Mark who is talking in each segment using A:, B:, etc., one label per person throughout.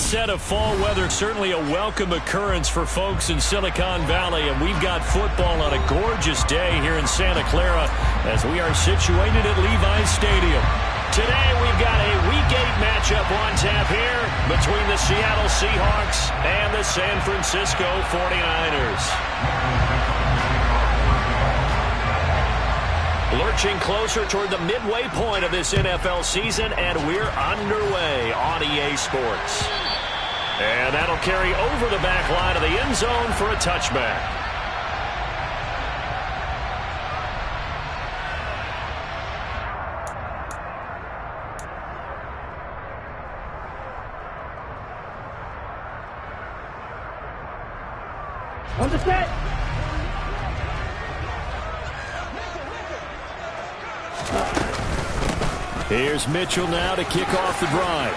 A: onset of fall weather, certainly a welcome occurrence for folks in Silicon Valley, and we've got football on a gorgeous day here in Santa Clara as we are situated at Levi's Stadium. Today we've got a Week 8 matchup on tap here between the Seattle Seahawks and the San Francisco 49ers. Lurching closer toward the midway point of this NFL season, and we're underway on EA Sports. And that'll carry over the back line of the end zone for a touchback.
B: On the set.
A: Here's Mitchell now to kick off the drive.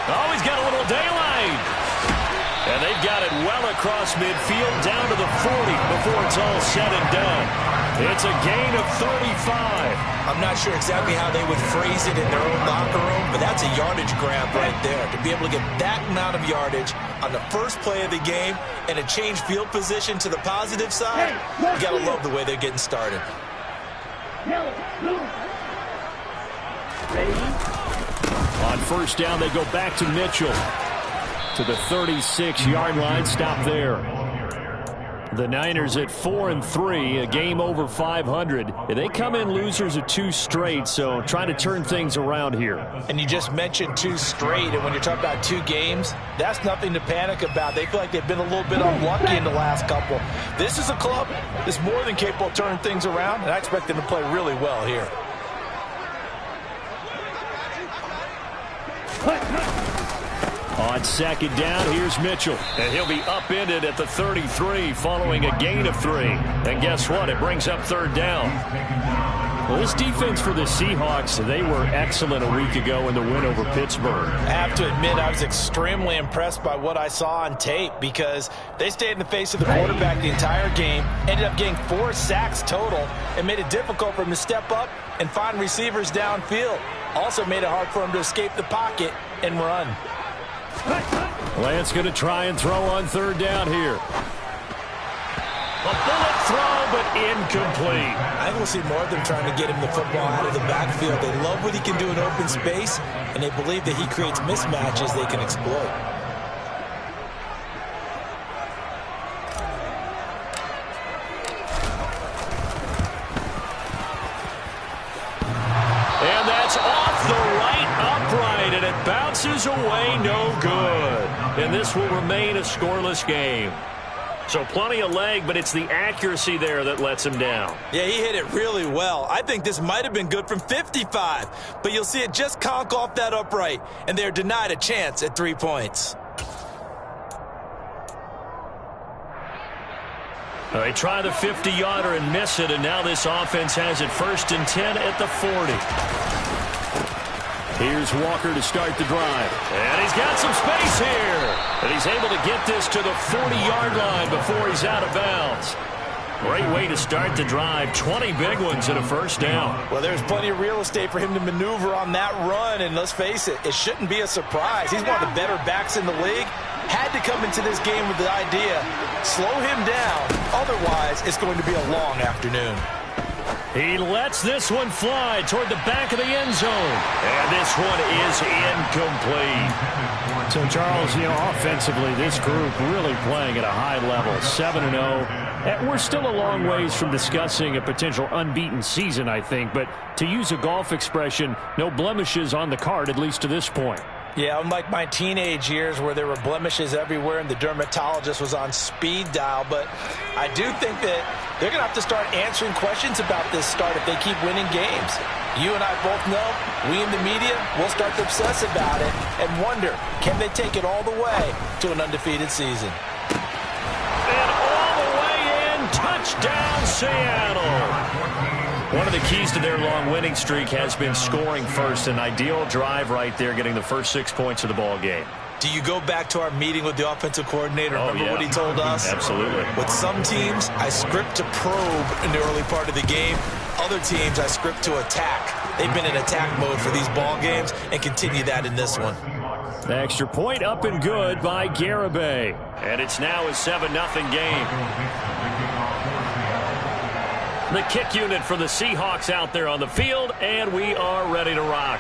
A: Oh, he's got a little daylight. And they've got it well across midfield down to the 40 before it's all said and done. It's a gain of 35.
C: I'm not sure exactly how they would phrase it in their own locker room, but that's a yardage grab right there. To be able to get that amount of yardage on the first play of the game and a change field position to the positive side, you got to love the way they're getting started.
A: On first down, they go back to Mitchell. To the 36-yard line, stop there. The Niners at 4-3, a game over 500. They come in losers of 2 straight, so trying to turn things around here.
C: And you just mentioned 2 straight, and when you're talking about 2 games, that's nothing to panic about. They feel like they've been a little bit unlucky in the last couple. This is a club that's more than capable of turning things around, and I expect them to play really well here.
A: On second down, here's Mitchell. And he'll be upended at the 33 following a gain of 3. And guess what? It brings up third down. Well, this defense for the Seahawks, they were excellent a week ago in the win over Pittsburgh.
C: I have to admit, I was extremely impressed by what I saw on tape because they stayed in the face of the quarterback the entire game, ended up getting 4 sacks total, and made it difficult for him to step up and find receivers downfield. Also made it hard for him to escape the pocket and run.
A: Lance going to try and throw on third down here. A bullet throw, but incomplete.
C: I think we'll see more of them trying to get him the football out of the backfield. They love what he can do in open space, and they believe that he creates mismatches they can exploit.
A: And that's off the right upright, and it bounces away, no good. And this will remain a scoreless game. So plenty of leg, but it's the accuracy there that lets him down.
C: Yeah, he hit it really well. I think this might have been good from 55, but you'll see it just conk off that upright, and they're denied a chance at 3 points.
A: They try the 50-yarder and miss it, and now this offense has it 1st and 10 at the 40. Here's Walker to start the drive. And he's got some space here. And he's able to get this to the 40-yard line before he's out of bounds. Great way to start the drive. 20 big ones and a first down.
C: Well, there's plenty of real estate for him to maneuver on that run. And let's face it, it shouldn't be a surprise. He's one of the better backs in the league. Had to come into this game with the idea, slow him down. Otherwise, it's going to be a long afternoon.
A: He lets this one fly toward the back of the end zone. And this one is incomplete. So, Charles, offensively, this group really playing at a high level, 7-0. And we're still a long ways from discussing a potential unbeaten season, I think. But to use a golf expression, no blemishes on the card, at least to this point.
C: Yeah, unlike my teenage years where there were blemishes everywhere and the dermatologist was on speed dial. But I do think that they're going to have to start answering questions about this start if they keep winning games. You and I both know, we in the media will start to obsess about it and wonder, can they take it all the way to an undefeated season?
A: And all the way in, touchdown Seattle. One of the keys to their long winning streak has been scoring first. An ideal drive right there, getting the first 6 points of the ball game.
C: Do you go back to our meeting with the offensive coordinator? Remember what he told us?
A: Absolutely.
C: With some teams, I script to probe in the early part of the game. Other teams, I script to attack. They've been in attack mode for these ball games and continue that in this one.
A: The extra point up and good by Garibay. And it's now a 7-0 game. The kick unit for the Seahawks out there on the field, and we are ready to rock.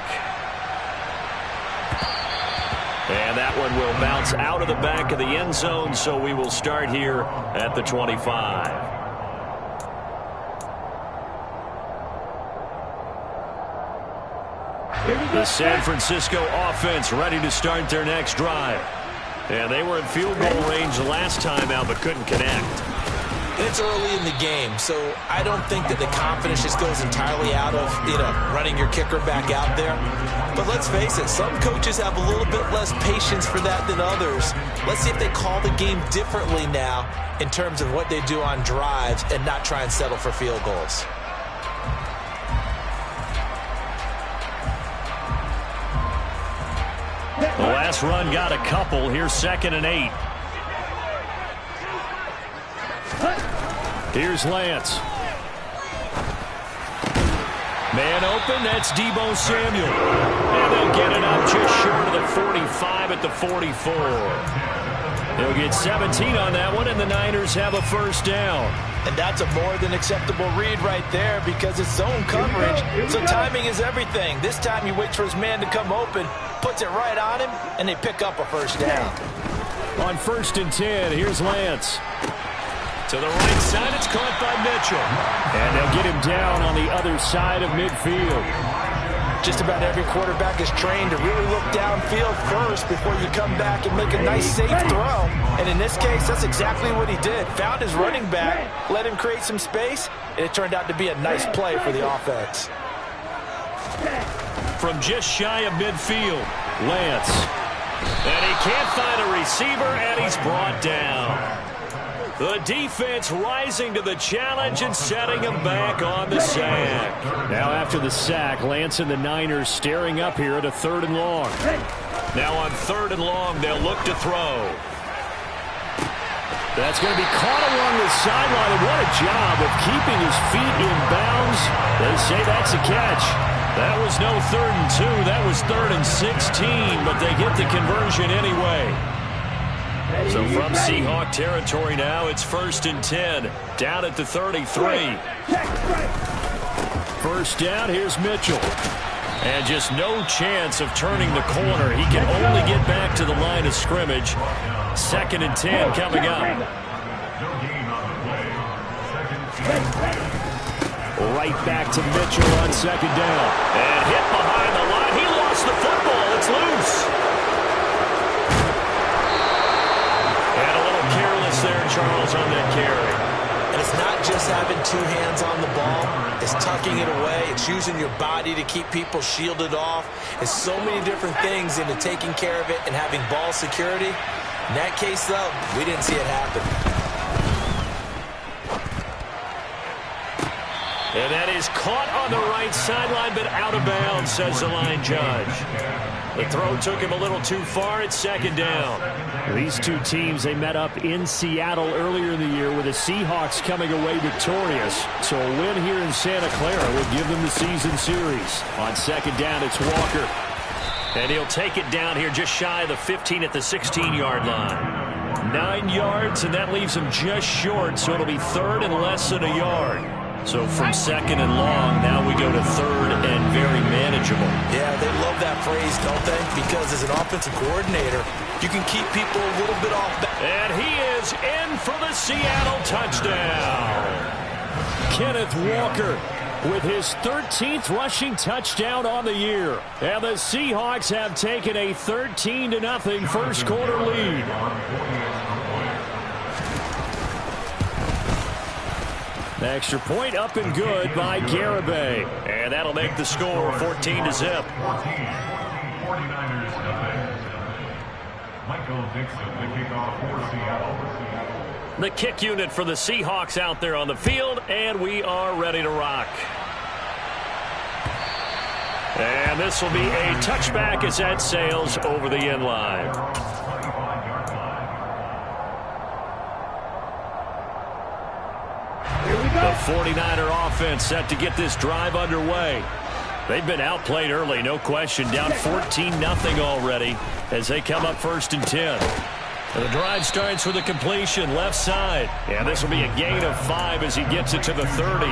A: And that one will bounce out of the back of the end zone, so we will start here at the 25. The San Francisco offense ready to start their next drive. And they were in field goal range the last time out, but couldn't connect.
C: It's early in the game, so I don't think that the confidence just goes entirely out of, running your kicker back out there. But let's face it, some coaches have a little bit less patience for that than others. Let's see if they call the game differently now in terms of what they do on drives and not try and settle for field goals.
A: The last run got a couple. Here's 2nd and 8. Here's Lance. Man open, that's Deebo Samuel. And they'll get it up just short of the 45 at the 44. They'll get 17 on that one, and the Niners have a first down.
C: And that's a more than acceptable read right there because it's zone coverage, so timing is everything. This time he waits for his man to come open, puts it right on him, and they pick up a first down.
A: On 1st and 10, here's Lance. To the right side, it's caught by Mitchell. And they'll get him down on the other side of midfield.
C: Just about every quarterback is trained to really look downfield first before you come back and make a nice, safe throw. And in this case, that's exactly what he did. Found his running back, let him create some space, and it turned out to be a nice play for the offense.
A: From just shy of midfield, Lance. And he can't find a receiver, and he's brought down. The defense rising to the challenge and setting him back on the sack. Now after the sack, Lance and the Niners staring up here at a 3rd and long. Now on 3rd and long, they'll look to throw. That's going to be caught along the sideline. And what a job of keeping his feet in bounds. They say that's a catch. That was no 3rd and 2. That was 3rd and 16, but they get the conversion anyway. So from Seahawk territory now, it's 1st and 10, down at the 33. First down, here's Mitchell. And just no chance of turning the corner. He can only get back to the line of scrimmage. 2nd and 10 coming up. Right back to Mitchell on 2nd down. And hit behind the line. He lost the football. It's loose. Careless there, Charles, on that carry.
C: And it's not just having 2 hands on the ball. It's tucking it away. It's using your body to keep people shielded off. It's so many different things into taking care of it and having ball security. In that case, though, we didn't see it happen.
A: And that is caught on the right sideline, but out of bounds, says the line judge. The throw took him a little too far. It's 2nd down. These two teams, they met up in Seattle earlier in the year with the Seahawks coming away victorious. So a win here in Santa Clara would give them the season series. On 2nd down, it's Walker. And he'll take it down here just shy of the 15 at the 16-yard line. 9 yards, and that leaves him just short, so it'll be 3rd and less than a yard. So from 2nd and long, now we go to 3rd and very manageable.
C: Yeah, they love that phrase, don't they? Because as an offensive coordinator, you can keep people a little bit off.
A: And he is in for the Seattle touchdown. Kenneth Walker with his 13th rushing touchdown on the year. And the Seahawks have taken a 13-0 first quarter lead. The extra point up and good by Garibay. And that'll make the score 14-0. The kick unit for the Seahawks out there on the field, and we are ready to rock. And this will be a touchback as that sails over the end line. The 49er offense set to get this drive underway. They've been outplayed early, no question. Down 14-0 already as they come up 1st and 10. And the drive starts with a completion left side. And this will be a gain of 5 as he gets it to the 30.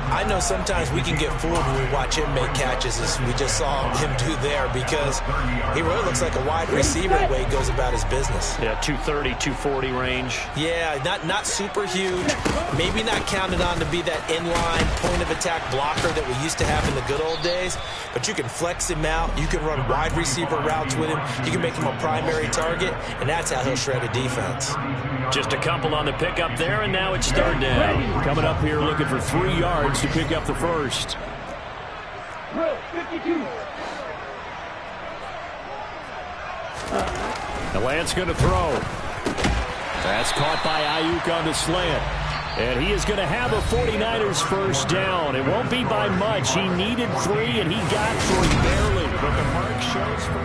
C: I know sometimes we can get fooled when we watch him make catches, as we just saw him do there, because he really looks like a wide receiver the way he goes about his business.
A: Yeah, 230, 240 range.
C: Yeah, not super huge. Maybe not counted on to be that inline point-of-attack blocker that we used to have in the good old days, but you can flex him out. You can run wide receiver routes with him. You can make him a primary target, and that's how he'll shred a defense.
A: Just a couple on the pickup there, and now it's 3rd down. Coming up here looking for 3 yards to pick up the first. The Lance going to throw. That's caught by Ayuk on the slant. And he is going to have a 49ers first down. It won't be by much. He needed 3, and he got 3 barely. But the mark shows for...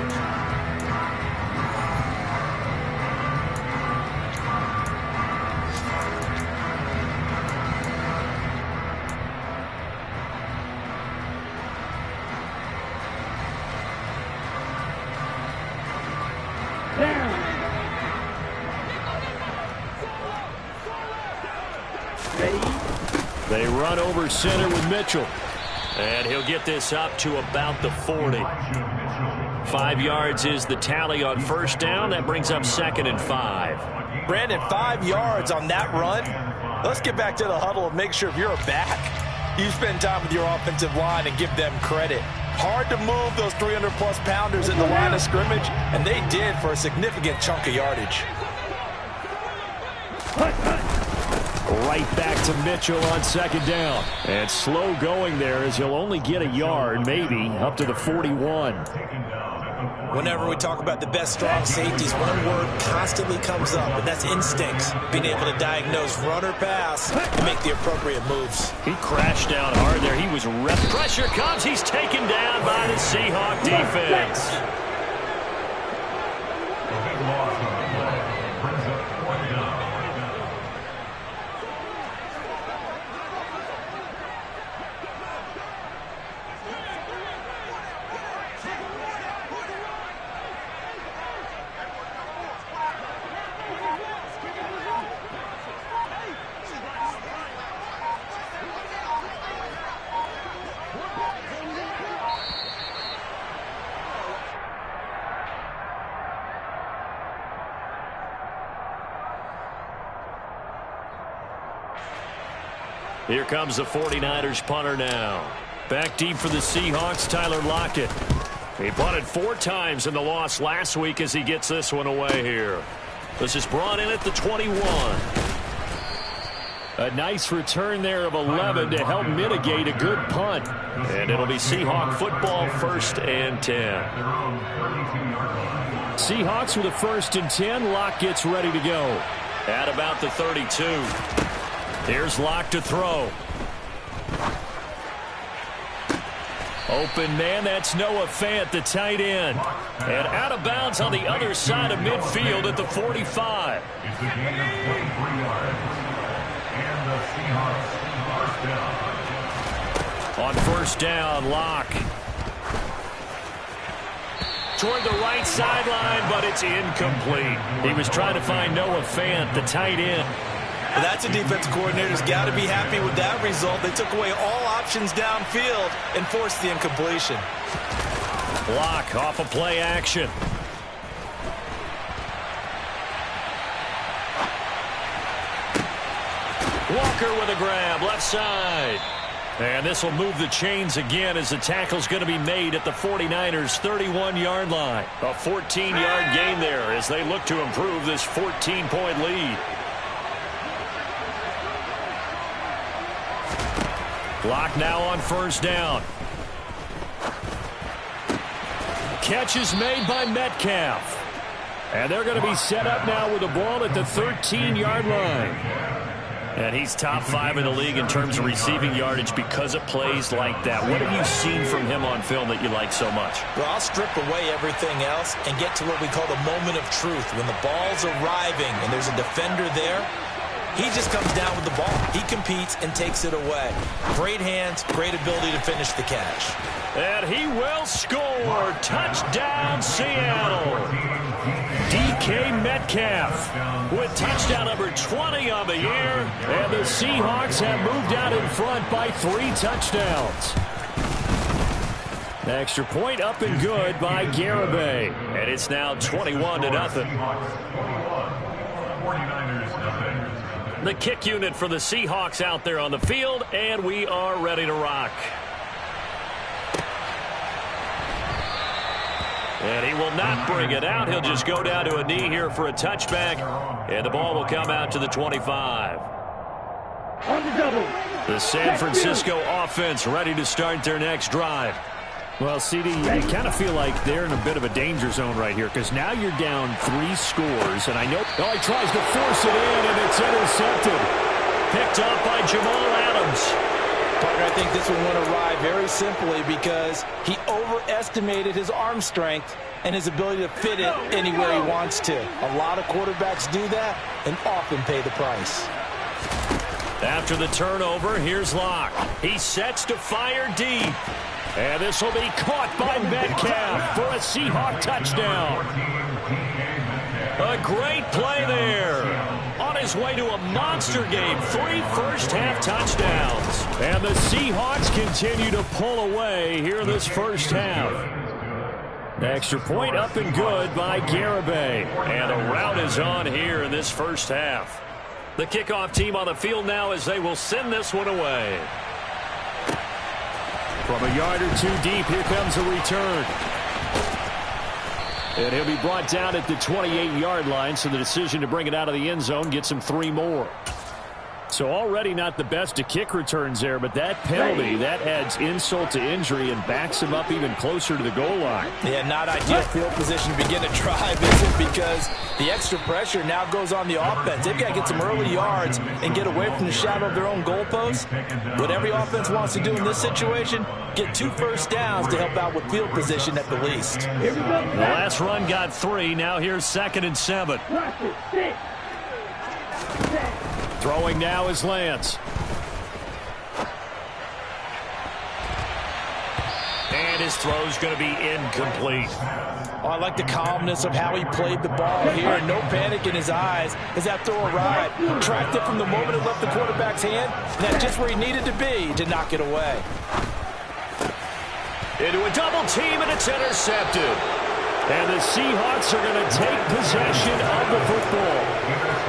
A: They run over center with Mitchell. And he'll get this up to about the 40. 5 yards is the tally on first down. That brings up 2nd and 5.
C: Brandon, 5 yards on that run. Let's get back to the huddle and make sure if you're a back, you spend time with your offensive line and give them credit. Hard to move those 300-plus pounders in the line of scrimmage, and they did for a significant chunk of yardage.
A: Right back to Mitchell on 2nd down. And slow going there as he'll only get a yard, maybe, up to the 41.
C: Whenever we talk about the best strong safeties, one word constantly comes up, and that's instincts. Being able to diagnose run or pass and make the appropriate moves.
A: He crashed down hard there. He was pressure comes. He's taken down by the Seahawks defense. Here comes the 49ers punter now. Back deep for the Seahawks, Tyler Lockett. He punted 4 times in the loss last week as he gets this one away here. This is brought in at the 21. A nice return there of 11 to help mitigate a good punt. And it'll be Seahawk football 1st and 10. Seahawks with a 1st and 10. Lock gets ready to go at about the 32. Here's Locke to throw. Open man, that's Noah Fant, the tight end. And out of bounds on the other side of midfield at the 45. On first down, Locke. Toward the right sideline, but it's incomplete. He was trying to find Noah Fant, the tight end.
C: Well, that's a defense coordinator's got to be happy with that result. They took away all options downfield and forced the incompletion.
A: Block off of play action. Walker with a grab, left side. And this will move the chains again as the tackle's going to be made at the 49ers' 31-yard line. A 14-yard gain there as they look to improve this 14-point lead. Block now on first down. Catch is made by Metcalf. And they're going to be set up now with the ball at the 13-yard line. And he's top 5 in the league in terms of receiving yardage because of plays like that. What have you seen from him on film that you like so much?
C: Well, I'll strip away everything else and get to what we call the moment of truth. When the ball's arriving and there's a defender there, He just comes down with the ball. He competes and takes it away. Great hands, great ability to finish the catch.
A: And he will score. Touchdown, Seattle. DK Metcalf with touchdown number 20 on the year. And the Seahawks have moved out in front by 3 touchdowns. Extra point up and good by Garibay. And it's now 21-0. The kick unit for the Seahawks out there on the field, and we are ready to rock. And he will not bring it out. He'll just go down to a knee here for a touchback, and the ball will come out to the 25. The San Francisco offense ready to start their next drive.
B: Well, CD, you kind of feel like they're in a bit of a danger zone right here because now you're down 3 scores, and I know
A: he tries to force it in, and it's intercepted. Picked up by Jamal Adams.
C: Partner, I think this one went awry very simply because he overestimated his arm strength and his ability to fit it anywhere he wants to. A lot of quarterbacks do that and often pay the price.
A: After the turnover, here's Locke. He sets to fire deep. And this will be caught by Metcalf for a Seahawk touchdown. A great play there. On his way to a monster game, 3 first-half touchdowns. And the Seahawks continue to pull away here in this first half. Extra point up and good by Garibay. And a rout is on here in this first half. The kickoff team on the field now as they will send this one away. From a yard or 2 deep, here comes a return. And he'll be brought down at the 28-yard line, so the decision to bring it out of the end zone gets him 3 more. So already not the best to kick returns there, but that penalty, that adds insult to injury and backs him up even closer to the goal line.
C: Yeah, not ideal field position to begin a drive, is it? Because the extra pressure now goes on the offense. They've got to get some early yards and get away from the shadow of their own goalpost. What every offense wants to do in this situation, get 2 first downs to help out with field position at the least.
A: The last run got 3. Now here's 2nd and 7. Throwing now is Lance. And his throw's going to be incomplete.
C: Oh, I like the calmness of how he played the ball here. No panic in his eyes as that throw arrived. Tracked it from the moment it left the quarterback's hand. And that's just where he needed to be to knock it away.
A: Into a double team, and it's intercepted. And the Seahawks are going to take possession of the football.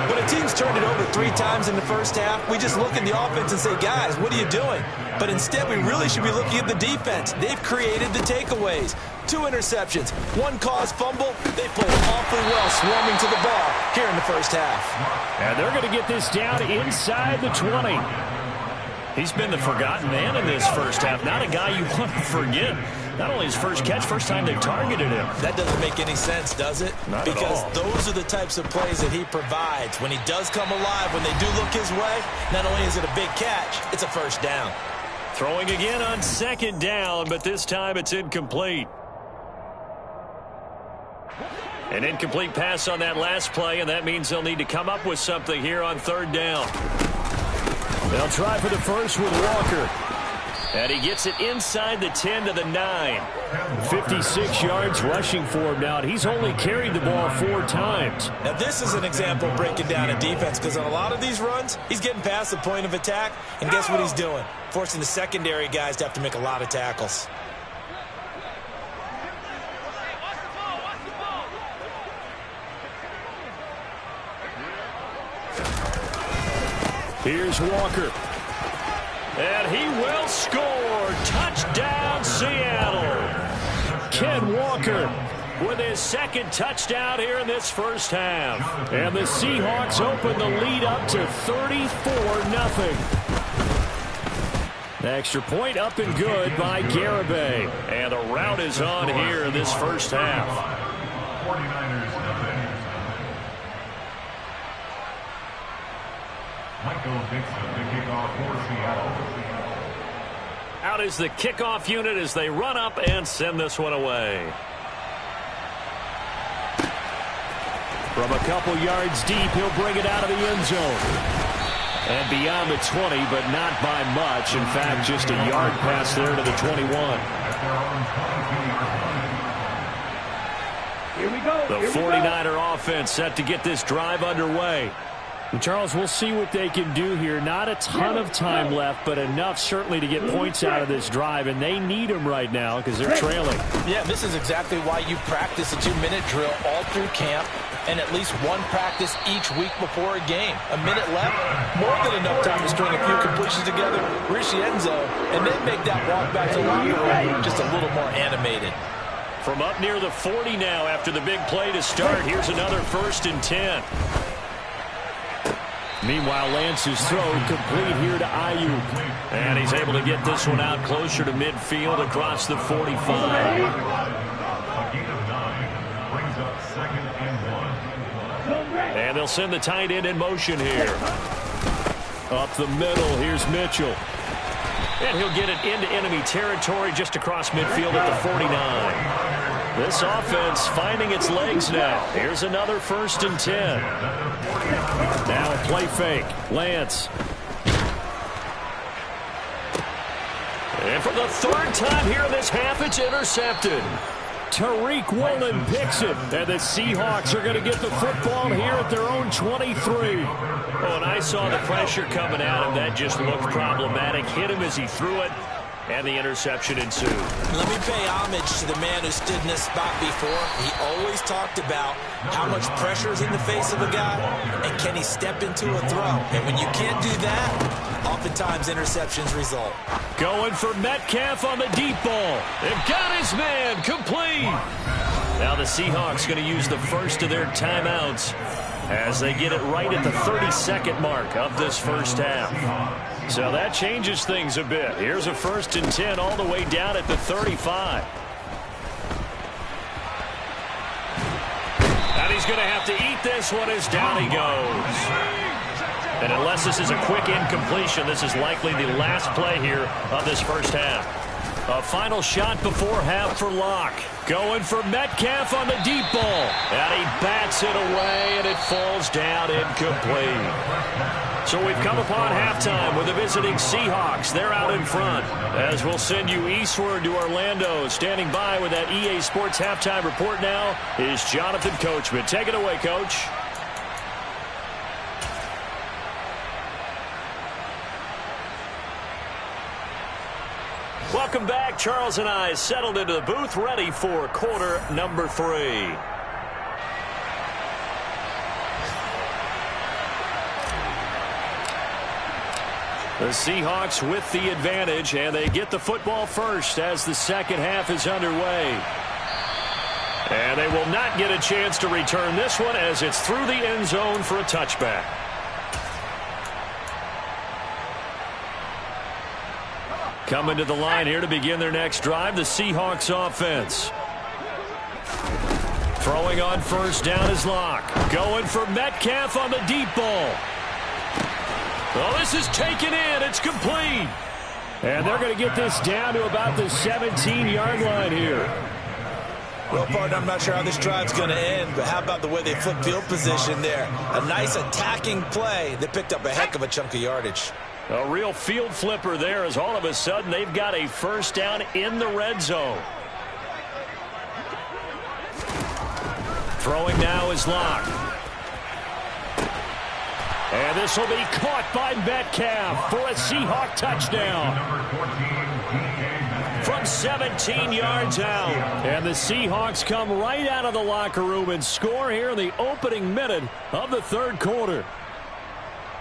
C: When a team's turned it over 3 times in the first half, we just look at the offense and say, guys, what are you doing? But instead, we really should be looking at the defense. They've created the takeaways. 2 interceptions, 1 caused fumble. They played awfully well swarming to the ball here in the first half.
A: And they're going to get this down inside the 20. He's been the forgotten man in this first half. Not a guy you want to forget. Not only his first catch, first time they targeted him.
C: That doesn't make any sense, does it?
A: Not
C: because
A: at all.
C: Those are the types of plays that he provides. When he does come alive, when they do look his way, not only is it a big catch, it's a first down.
A: Throwing again on 2nd down, but this time it's incomplete. An incomplete pass on that last play, and that means they'll need to come up with something here on 3rd down. They'll try for the first with Walker. And he gets it inside the 10 to the 9. 56 yards rushing for him now. And he's only carried the ball 4 times.
C: Now, this is an example of breaking down a defense because on a lot of these runs, he's getting past the point of attack. And guess what he's doing? Forcing the secondary guys to have to make a lot of tackles.
A: Here's Walker. And he will score. Touchdown, Seattle. Ken Walker with his 2nd touchdown here in this first half. And the Seahawks open the lead up to 34-0. Extra point up and good by Garibay. And a rout is on here in this first half. Out is the kickoff unit as they run up and send this one away. From a couple yards deep, he'll bring it out of the end zone. And beyond the 20, but not by much. In fact, just a yard pass there to the 21.
B: Here we go.
A: The 49er offense set to get this drive underway.
B: And Charles, we'll see what they can do here. Not a ton of time left, but enough certainly to get points out of this drive, and they need them right now because they're trailing.
C: Yeah, this is exactly why you practice a 2-minute drill all through camp and at least one practice each week before a game. A minute left, more than enough time to string a few completions together, reach the end zone, and then make that walk back to the locker room just a little more animated.
A: From up near the 40 now after the big play to start, here's another 1st and 10. Meanwhile, Lance's throw complete here to Ayuk. And he's able to get this one out closer to midfield across the 45. And they'll send the tight end in motion here. Up the middle, here's Mitchell. And he'll get it into enemy territory just across midfield at the 49. This offense finding its legs now. Here's another 1st and 10. Now a play fake. Lance. And for the 3rd time here in this half, it's intercepted. Tariq Woolen picks it. And the Seahawks are going to get the football here at their own 23. Oh, and I saw the pressure coming at him. That just looked problematic. Hit him as he threw it. And the interception ensued.
C: Let me pay homage to the man who stood in this spot before. He always talked about how much pressure is in the face of a guy, and can he step into a throw. And when you can't do that, oftentimes interceptions result.
A: Going for Metcalf on the deep ball. They've got his man complete. Now the Seahawks going to use the first of their timeouts as they get it right at the 32nd mark of this first half. So that changes things a bit. Here's a 1st and 10 all the way down at the 35. And he's going to have to eat this one as down he goes. And unless this is a quick incompletion, this is likely the last play here of this first half. A final shot before half for Locke. Going for Metcalf on the deep ball. And he bats it away, and it falls down incomplete. So we've come upon halftime with the visiting Seahawks. They're out in front. As we'll send you eastward to Orlando. Standing by with that EA Sports halftime report now is Jonathan Coachman. Take it away, Coach. Welcome back. Charles and I settled into the booth, ready for quarter number 3. The Seahawks with the advantage, and they get the football first as the second half is underway. And they will not get a chance to return this one as it's through the end zone for a touchback. Coming to the line here to begin their next drive, the Seahawks offense. Throwing on first down is Locke. Going for Metcalf on the deep ball. Oh, this is taken in. It's complete.
B: And they're going to get this down to about the 17-yard line here.
C: Well, partner, I'm not sure how this drive's going to end, but how about the way they flip field position there? A nice attacking play that picked up a heck of a chunk of yardage.
A: A real field flipper there as all of a sudden they've got a first down in the red zone. Throwing now is Locke. And this will be caught by Metcalf for a Seahawk touchdown. From 17 yards out.
B: And the Seahawks come right out of the locker room and score here in the opening minute of the third quarter.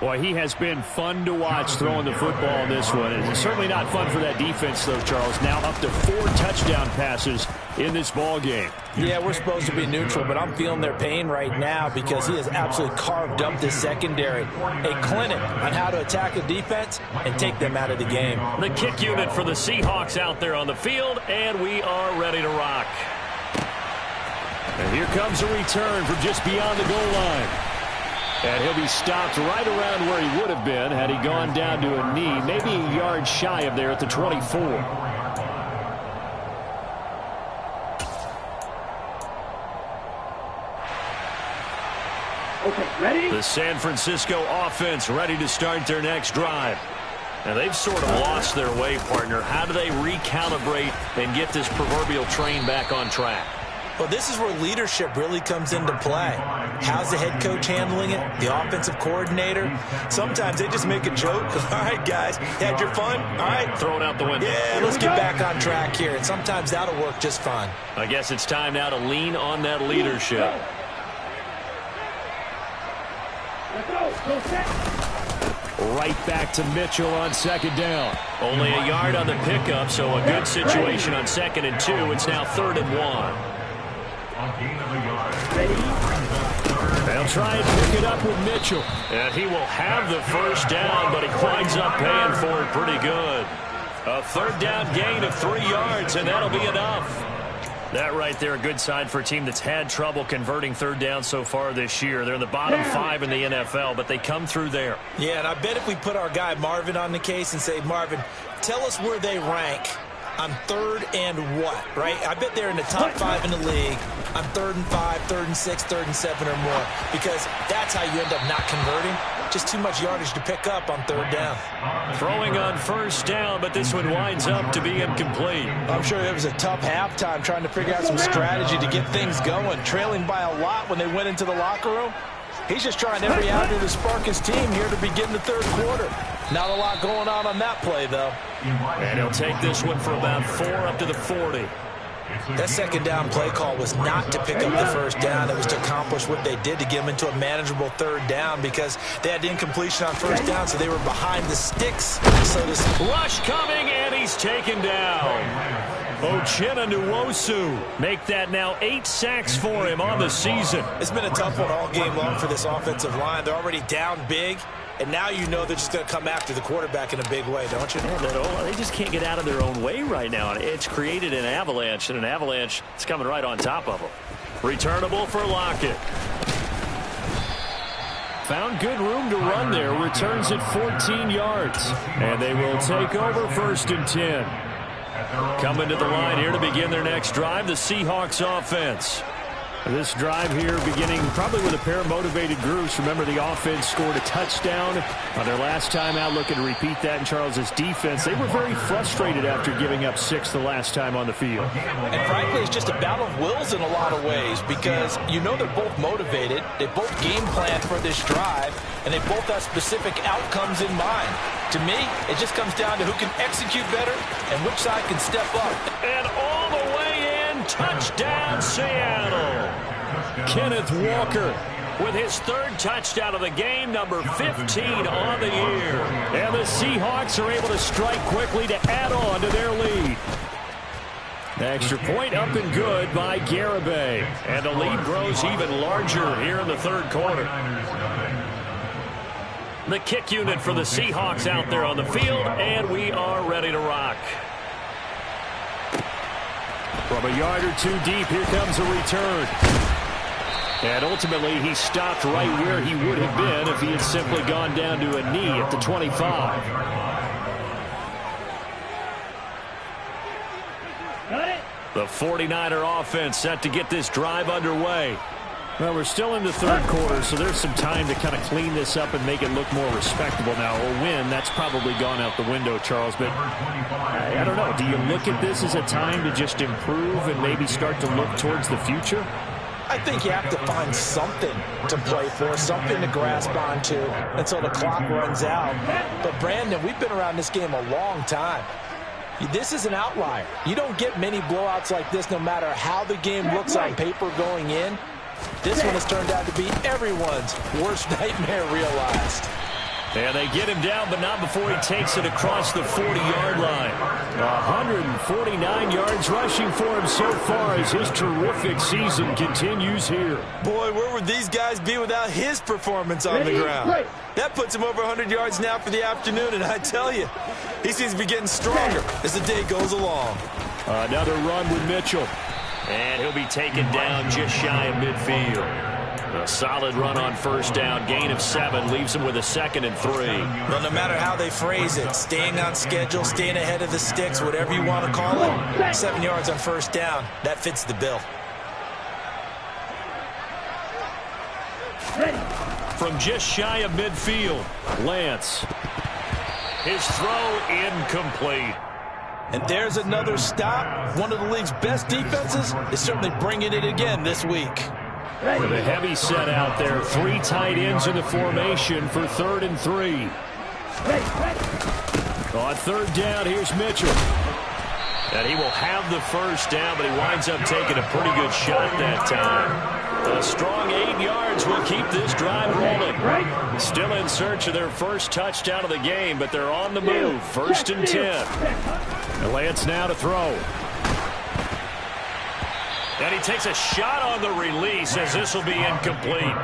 B: Boy, he has been fun to watch throwing the football in this one. It's certainly not fun for that defense, though, Charles. Now up to 4 touchdown passes in this ball game.
C: Yeah, we're supposed to be neutral, but I'm feeling their pain right now because he has absolutely carved up this secondary. A clinic on how to attack a defense and take them out of the game.
A: The kick unit for the Seahawks out there on the field, and we are ready to rock.
B: And here comes a return from just beyond the goal line. And he'll be stopped right around where he would have been had he gone down to a knee, maybe a yard shy of there at the 24.
A: The San Francisco offense ready to start their next drive. Now, they've sort of lost their way, partner. How do they recalibrate and get this proverbial train back on track?
C: Well, this is where leadership really comes into play. How's the head coach handling it? The offensive coordinator? Sometimes they just make a joke. All right, guys, had your fun? All right.
A: Throw it out the window.
C: Yeah, let's get back on track here. And sometimes that'll work just fine.
A: I guess it's time now to lean on that leadership.
B: Right back to Mitchell on second down.
A: Only a yard on the pickup, so a good situation on 2nd and 2. It's now 3rd and 1.
B: They'll try and pick it up with Mitchell.
A: And he will have the first down, but he winds up paying for it pretty good. A 3rd down gain of 3 yards, and that'll be enough. That right there, a good sign for a team that's had trouble converting 3rd down so far this year. They're in the bottom 5 in the NFL, but they come through there.
C: Yeah, and I bet if we put our guy Marvin on the case and say, Marvin, tell us where they rank on 3rd and what, right? I bet they're in the top 5 in the league on 3rd and 5, 3rd and 6, 3rd and 7 or more, because that's how you end up not converting. Just too much yardage to pick up on 3rd down.
A: Throwing on 1st down, but this one winds up to be incomplete.
C: I'm sure it was a tough halftime trying to figure out some strategy to get things going. Trailing by a lot when they went into the locker room. He's just trying every avenue to spark his team here to begin the 3rd quarter. Not a lot going on that play, though.
A: And he'll take this one for about 4 up to the 40.
C: That 2nd down play call was not to pick up the 1st down. It was to accomplish what they did to get them into a manageable 3rd down because they had incompletion on 1st down, so they were behind the sticks, so to speak.
A: Rush coming, and he's taken down. Uchenna Nwosu make that now 8 sacks for him on the season.
C: It's been a tough one all game long for this offensive line. They're already down big. And now you know they're just going to come after the quarterback in a big way, don't you?
A: Yeah, they just can't get out of their own way right now. It's created an avalanche, and an avalanche is coming right on top of them. Returnable for Lockett.
B: Found good room to run there. Returns at 14 yards. And they will take over 1st and 10.
A: Coming to the line here to begin their next drive, the Seahawks offense.
B: This drive here beginning probably with a pair of motivated groups. Remember, the offense scored a touchdown on their last time out. Looking to repeat that in Charles's defense. They were very frustrated after giving up 6 the last time on the field.
C: And frankly, it's just a battle of wills in a lot of ways because you know they're both motivated. They both game plan for this drive, and they both have specific outcomes in mind. To me, it just comes down to who can execute better and which side can step up.
A: And all the way in, touchdown Seattle. Kenneth Walker with his 3rd touchdown of the game, number 15 on the year.
B: And the Seahawks are able to strike quickly to add on to their lead. Extra point up and good by Garibay.
A: And the lead grows even larger here in the 3rd quarter. The kick unit for the Seahawks out there on the field, and we are ready to rock.
B: From a yard or 2 deep, here comes a return. And ultimately, he stopped right where he would have been if he had simply gone down to a knee at the 25.
A: The 49er offense set to get this drive underway.
B: Well, we're still in the 3rd quarter, so there's some time to kind of clean this up and make it look more respectable now. A win, that's probably gone out the window, Charles. But I don't know. Do you look at this as a time to just improve and maybe start to look towards the future?
C: I think you have to find something to play for, something to grasp onto until the clock runs out. But, Brandon, we've been around this game a long time. This is an outlier. You don't get many blowouts like this no matter how the game looks on paper going in. This one has turned out to be everyone's worst nightmare realized.
A: And they get him down, but not before he takes it across the 40-yard line.
B: 149 yards rushing for him so far as his terrific season continues here.
C: Boy, where would these guys be without his performance on the ground? That puts him over 100 yards now for the afternoon, and I tell you, he seems to be getting stronger as the day goes along.
B: Another run with Mitchell.
A: And he'll be taken down just shy of midfield. A solid run on 1st down, gain of 7, leaves him with a 2nd and 3.
C: Well, no matter how they phrase it, staying on schedule, staying ahead of the sticks, whatever you want to call it, 7 yards on 1st down, that fits the bill.
D: Ready.
B: from just shy of midfield. Lance. His throw incomplete.
C: And there's another stop. One of the league's best defenses is certainly bringing it again this week.
B: With a heavy set out there. 3 tight ends in the formation for 3rd and 3. On 3rd down, here's Mitchell. And he will have the first down, but he winds up taking a pretty good shot that time. A strong 8 yards will keep this drive rolling. Still in search of their first touchdown of the game, but they're on the move. 1st and 10. And Lance now to throw. And he takes a shot on the release as this will be incomplete.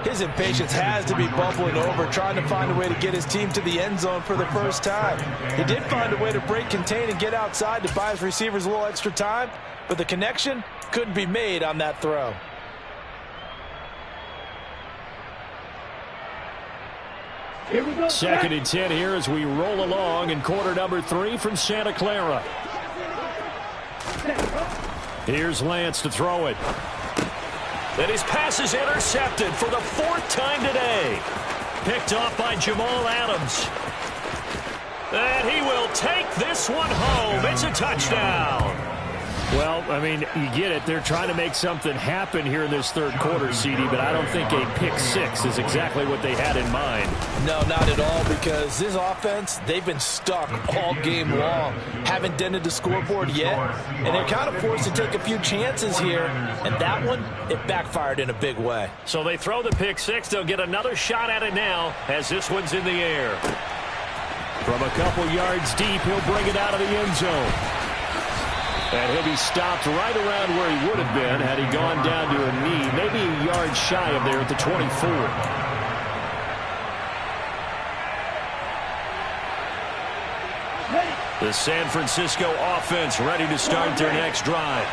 C: His impatience has to be bubbling over, trying to find a way to get his team to the end zone for the first time. He did find a way to break, contain, and get outside to buy his receivers a little extra time, but the connection couldn't be made on that throw.
B: Here we go. 2nd and 10 here as we roll along in quarter number 3 from Santa Clara. Here's Lance to throw it. And his pass is intercepted for the 4th time today. Picked off by Jamal Adams. And he will take this one home. It's a touchdown. Well, I mean, you get it. They're trying to make something happen here in this 3rd quarter, CD, but I don't think a pick 6 is exactly what they had in mind.
C: No, not at all, because this offense, they've been stuck all game long. Haven't dented the scoreboard yet, and they're kind of forced to take a few chances here, and that one, it backfired in a big way.
B: So they throw the pick 6. They'll get another shot at it now as this one's in the air. From a couple yards deep, he'll bring it out of the end zone. And he'll be stopped right around where he would have been had he gone down to a knee, maybe a yard shy of there at the 24. The San Francisco offense ready to start their next drive.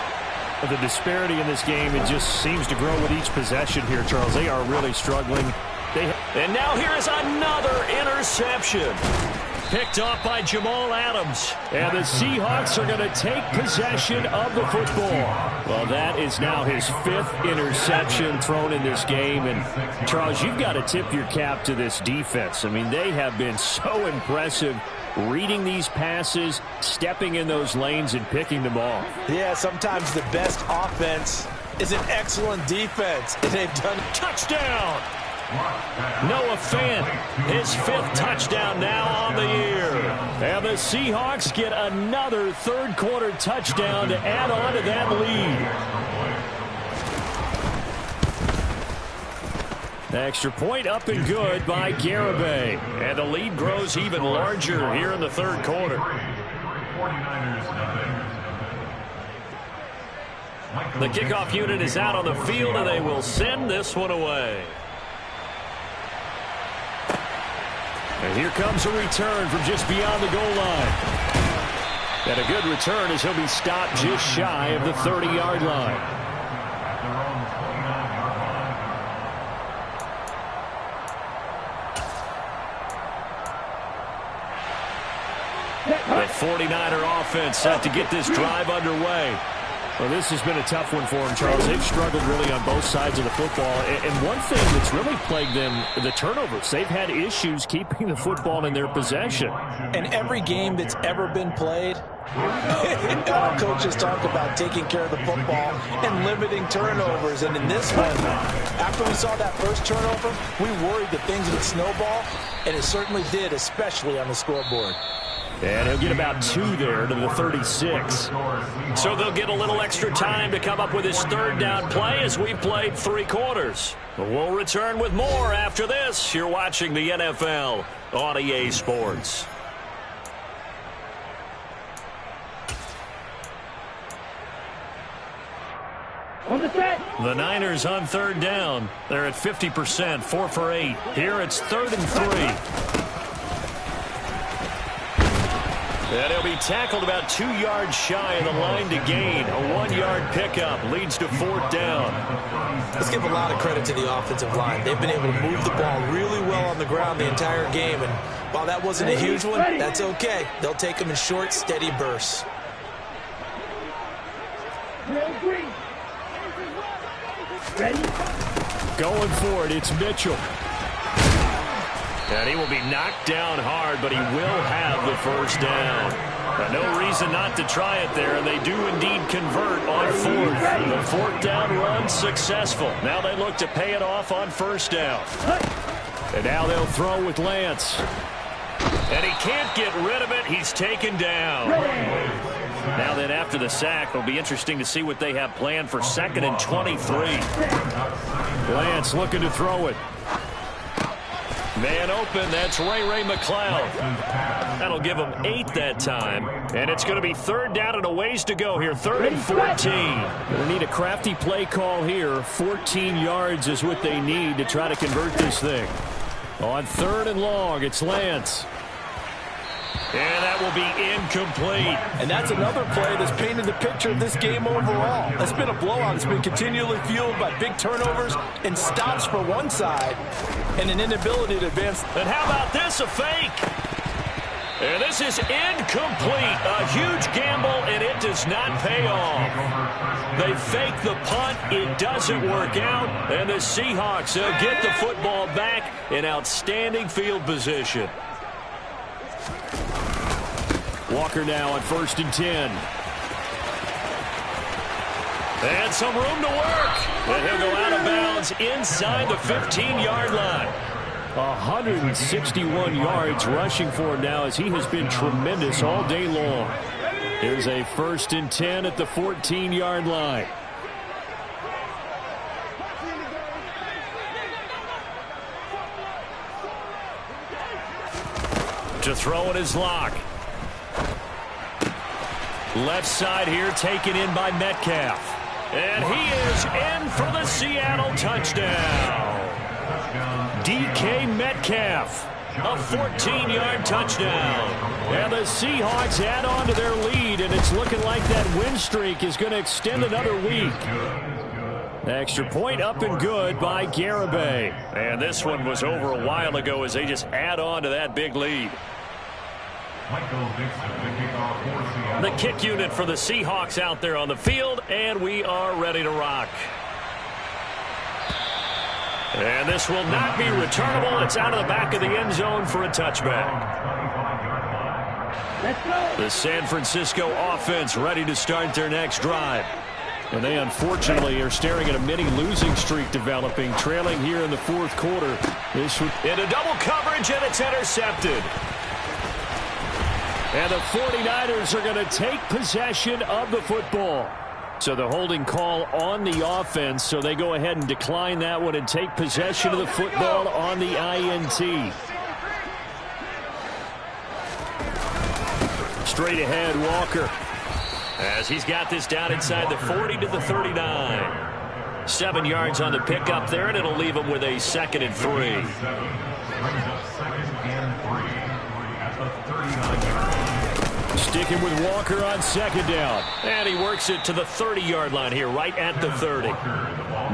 B: The disparity in this game, it just seems to grow with each possession here, Charles. They are really struggling. And now here is another interception. Picked off by Jamal Adams. And the Seahawks are going to take possession of the football. Well, that is now his 5th interception thrown in this game. And, Charles, you've got to tip your cap to this defense. I mean, they have been so impressive reading these passes, stepping in those lanes, and picking them off.
C: Yeah, sometimes the best offense is an excellent defense. And they've done touchdown.
B: Noah Fant, his 5th touchdown now on the year. And the Seahawks get another 3rd quarter touchdown to add on to that lead. The extra point up and good by Garibay. And the lead grows even larger here in the 3rd quarter. The kickoff unit is out on the field, and they will send this one away. And here comes a return from just beyond the goal line. And a good return as he'll be stopped just shy of the 30-yard line. The 49er offense set to get this drive underway. Well, this has been a tough one for them, Charles. They've struggled really on both sides of the football. And one thing that's really plagued them, the turnovers. They've had issues keeping the football in their possession.
C: And every game that's ever been played, our coaches talk about taking care of the football and limiting turnovers. And in this one, after we saw that first turnover, we worried that things would snowball, and it certainly did, especially on the scoreboard.
B: And he'll get about 2 there to the 36. So they'll get a little extra time to come up with his 3rd down play as we've played 3 quarters. We'll return with more after this. You're watching the NFL on EA Sports. The Niners on 3rd down. They're at 50%, 4 for 8. Here it's 3rd and 3. And he'll be tackled about 2 yards shy of the line to gain. A 1-yard pickup leads to 4th down.
C: Let's give a lot of credit to the offensive line. They've been able to move the ball really well on the ground the entire game. And while that wasn't a huge one, that's okay. They'll take them in short, steady bursts.
B: Going for it, it's Mitchell. And he will be knocked down hard, but he will have the first down. No reason not to try it there, and they do indeed convert on fourth. The fourth down run successful. Now they look to pay it off on first down. And now they'll throw with Lance. And he can't get rid of it. He's taken down. Now then, after the sack, it'll be interesting to see what they have planned for 2nd and 23. Lance looking to throw it. Man open, that's Ray McLeod. That'll give him 8 that time. And it's going to be 3rd down and a ways to go here, 3rd and 14. They need a crafty play call here. 14 yards is what they need to try to convert this thing. On 3rd and long, it's Lance. And that will be incomplete.
C: And that's another play that's painted the picture of this game overall. It's been a blowout. It's been continually fueled by big turnovers and stops for one side and an inability to advance.
B: And how about this, a fake? And this is incomplete. A huge gamble, and it does not pay off. They fake the punt. It doesn't work out. And the Seahawks will get the football back in outstanding field position. Walker now on 1st and 10. And some room to work. And he'll go out of bounds inside the 15-yard line. 161 yards rushing for him now as he has been tremendous all day long. Here's a 1st and 10 at the 14-yard line. To throw in his lock. Left side here taken in by Metcalf. And he is in for the Seattle touchdown. DK Metcalf, a 14-yard touchdown. And the Seahawks add on to their lead, and it's looking like that win streak is going to extend another week. Extra point up and good by Garibay. And this one was over a while ago as they just add on to that big lead. The kick unit for the Seahawks out there on the field, and we are ready to rock. And this will not be returnable. It's out of the back of the end zone for a touchback. The San Francisco offense ready to start their next drive. And they unfortunately are staring at a mini losing streak developing, trailing here in the 4th quarter. Into double coverage, and it's intercepted. And the 49ers are going to take possession of the football. So the holding call on the offense, so they go ahead and decline that one and take possession of the football on the INT. Straight ahead, Walker. As he's got this down inside the 40 to the 39. 7 yards on the pickup there, and it'll leave him with a 2nd and 3. Sticking with Walker on 2nd down. And he works it to the 30-yard line here, right at the 30.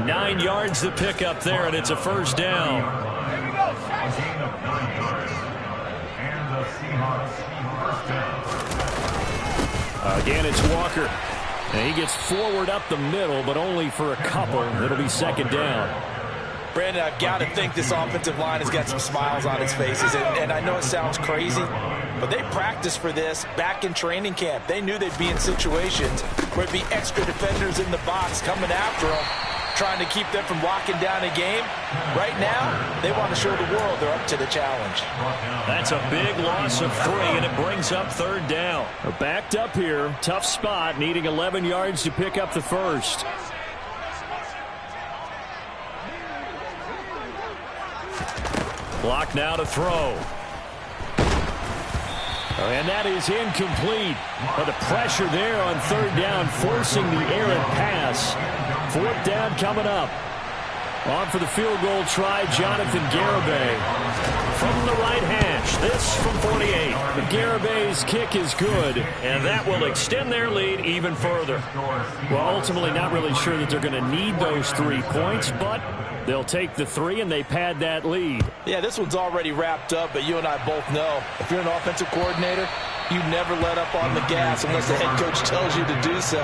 B: 9 yards the pickup there, and it's a 1st down. Again, it's Walker. And he gets forward up the middle, but only for a couple. It'll be 2nd down.
C: Brandon, I've got to think this offensive line has got some smiles on its faces. And I know it sounds crazy, but they practiced for this back in training camp. They knew they'd be in situations where there'd be extra defenders in the box coming after them, trying to keep them from locking down a game. Right now, they want to show the world they're up to the challenge.
B: That's a big loss of 3, and it brings up 3rd down. They're backed up here. Tough spot, needing 11 yards to pick up the 1st. Clock now to throw. And that is incomplete. But the pressure there on 3rd down, forcing the errant pass. 4th down coming up. On for the field goal try, Jonathan Garibay. From the right hash, this from 48. Garibay's kick is good, and that will extend their lead even further. Well, ultimately not really sure that they're going to need those 3 points, but they'll take the 3, and they pad that lead.
C: Yeah, this one's already wrapped up, but you and I both know if you're an offensive coordinator, You never let up on the gas unless the head coach tells you to do so.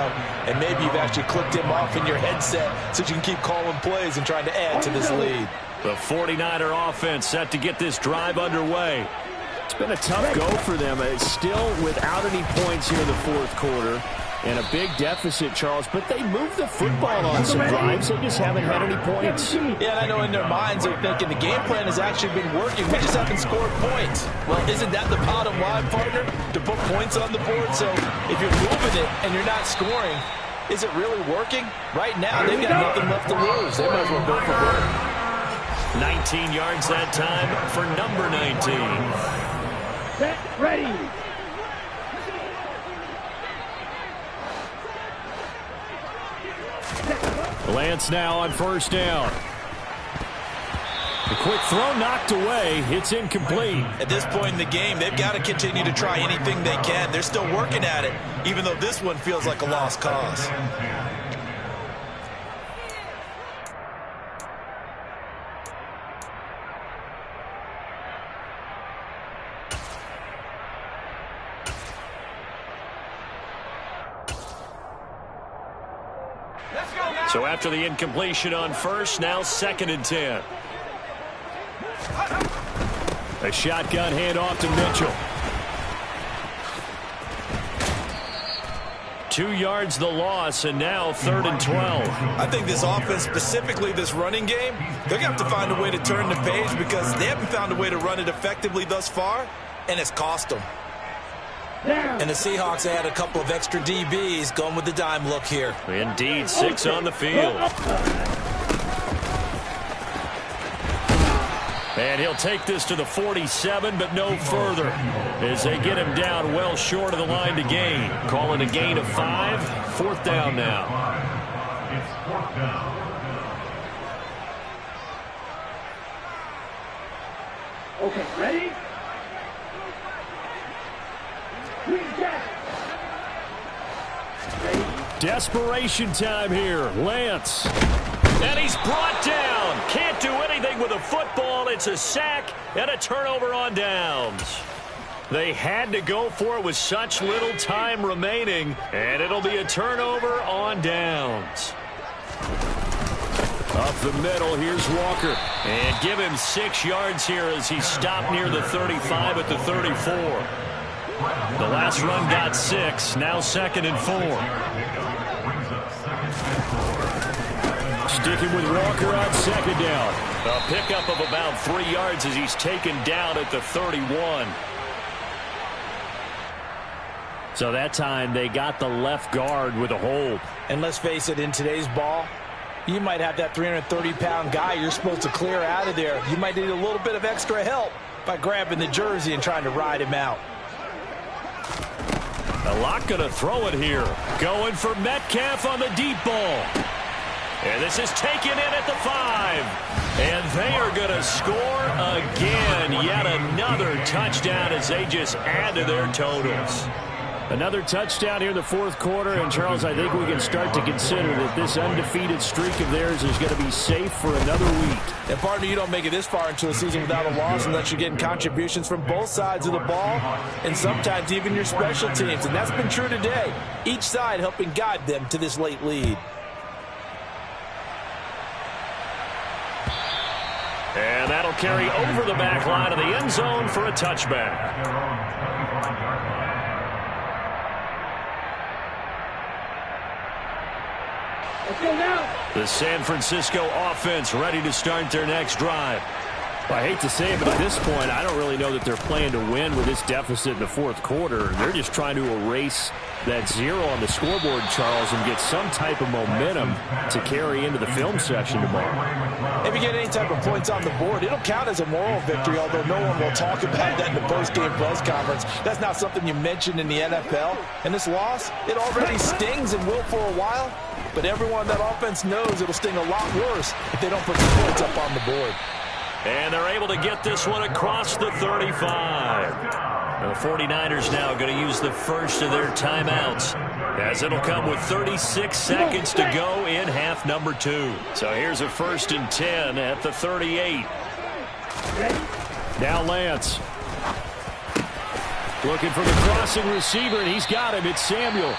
C: And maybe you've actually clicked him off in your headset so you can keep calling plays and trying to add to this lead.
B: The 49er offense set to get this drive underway. It's been a tough go for them. It's still without any points here in the fourth quarter. And a big deficit, Charles, but they moved the football on some drives. They just haven't had any points.
C: Yeah, and I know in their minds they're thinking the game plan has actually been working. We just haven't scored points. Well, isn't that the bottom line, partner? To put points on the board? So if you're moving it and you're not scoring, is it really working? Right now, they've got nothing left to lose. They might as well go for broke.
B: 19 yards that time for number 19.
D: Set, ready.
B: Lance now on first down. The quick throw knocked away. It's incomplete.
C: At this point in the game, they've got to continue to try anything they can. They're still working at it, even though this one feels like a lost cause.
B: So after the incompletion on first, now 2nd and 10. A shotgun handoff to Mitchell. 2 yards the loss, and now 3rd and 12.
C: I think this offense, specifically this running game, they're going to have to find a way to turn the page because they haven't found a way to run it effectively thus far, and it's cost them. And the Seahawks add a couple of extra DBs going with the dime look here.
B: Indeed, 6 on the field. And he'll take this to the 47, but no further as they get him down well short of the line to gain. Calling a gain of 5. 4th down now.
D: It's 4th down. Okay, ready?
B: Desperation time here. Lance. And he's brought down. Can't do anything with a football. It's a sack and a turnover on downs. They had to go for it with such little time remaining, and it'll be a turnover on downs. Up the middle, here's Walker. And give him 6 yards here as he stopped near the 35 at the 34. The last run got 6, now 2nd and 4. Sticking with Walker on 2nd down. A pickup of about 3 yards as he's taken down at the 31. So that time they got the left guard with a hold.
C: And let's face it, in today's ball, you might have that 330-pound guy you're supposed to clear out of there. You might need a little bit of extra help by grabbing the jersey and trying to ride him out.
B: A lot going to throw it here. Going for Metcalf on the deep ball. And this is taken in at the 5. And they are going to score again. Yet another touchdown as they just add to their totals. Another touchdown here in the fourth quarter. And, Charles, I think we can start to consider that this undefeated streak of theirs is going to be safe for another week.
C: And, partner, you don't make it this far into a season without a loss unless you're getting contributions from both sides of the ball and sometimes even your special teams. And that's been true today. Each side helping guide them to this late lead.
B: And that'll carry over the back line of the end zone for a touchback. The San Francisco offense ready to start their next drive. I hate to say it, but at this point, I don't really know that they're playing to win with this deficit in the fourth quarter. They're just trying to erase that 0 on the scoreboard, Charles, and get some type of momentum to carry into the film session tomorrow.
C: If you get any type of points on the board, it'll count as a moral victory, although no one will talk about that in the post-game press conference. That's not something you mentioned in the NFL. And this loss, it already stings and will for a while, but everyone on that offense knows it'll sting a lot worse if they don't put some points up on the board.
B: And they're able to get this one across the 35. The 49ers now going to use the first of their timeouts, as it'll come with 36 seconds to go in half number 2. So here's a 1st and 10 at the 38. Now Lance. Looking for the crossing receiver, and he's got him. It's Samuel.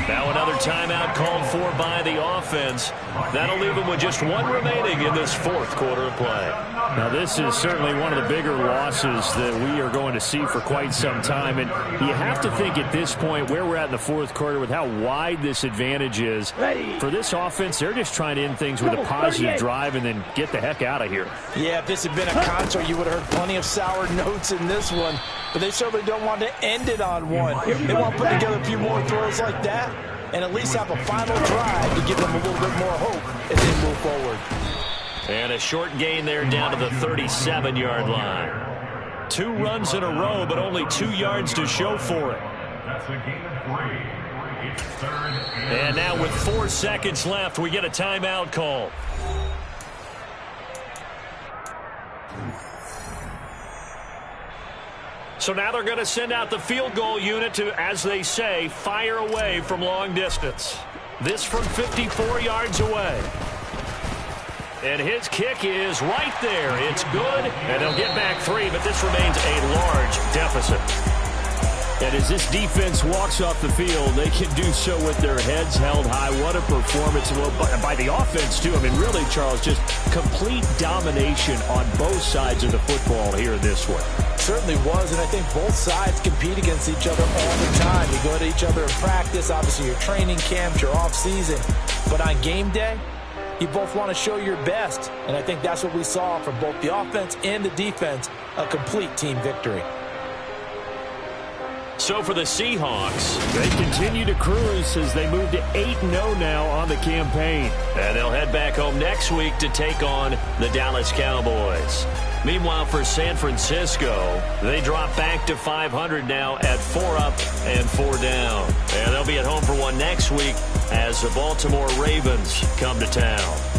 B: Now another timeout called for by the offense. That'll leave them with just one remaining in this fourth quarter of play.
A: Now this is certainly one of the bigger losses that we are going to see for quite some time. And you have to think at this point where we're at in the fourth quarter with how wide this advantage is. For this offense, they're just trying to end things with a positive drive and then get the heck out of here.
C: Yeah, if this had been a concert, you would have heard plenty of sour notes in this one. But they certainly don't want to end it on one. They want to put together a few more throws like that and at least have a final drive to give them a little bit more hope as they move forward.
B: And a short gain there down to the 37-yard line. 2 runs in a row, but only 2 yards to show for it.
D: That's a gain of 3. It's third
B: and now with 4 seconds left, we get a timeout call. So now they're going to send out the field goal unit to, as they say, fire away from long distance. This from 54 yards away. And his kick is right there. It's good, and they'll get back 3, but this remains a large deficit. And as this defense walks off the field, they can do so with their heads held high. What a performance by the offense, too. I mean, really, Charles, just complete domination on both sides of the football here this one.
C: Certainly was, and I think both sides compete against each other all the time. You go to each other in practice, obviously your training camps, your off-season. But on game day, you both want to show your best. And I think that's what we saw from both the offense and the defense, a complete team victory.
B: So for the Seahawks,
A: they continue to cruise as they move to 8-0 now on the campaign.
B: And they'll head back home next week to take on the Dallas Cowboys. Meanwhile, for San Francisco, they drop back to 500 now at 4 up and 4 down. And they'll be at home for one next week as the Baltimore Ravens come to town.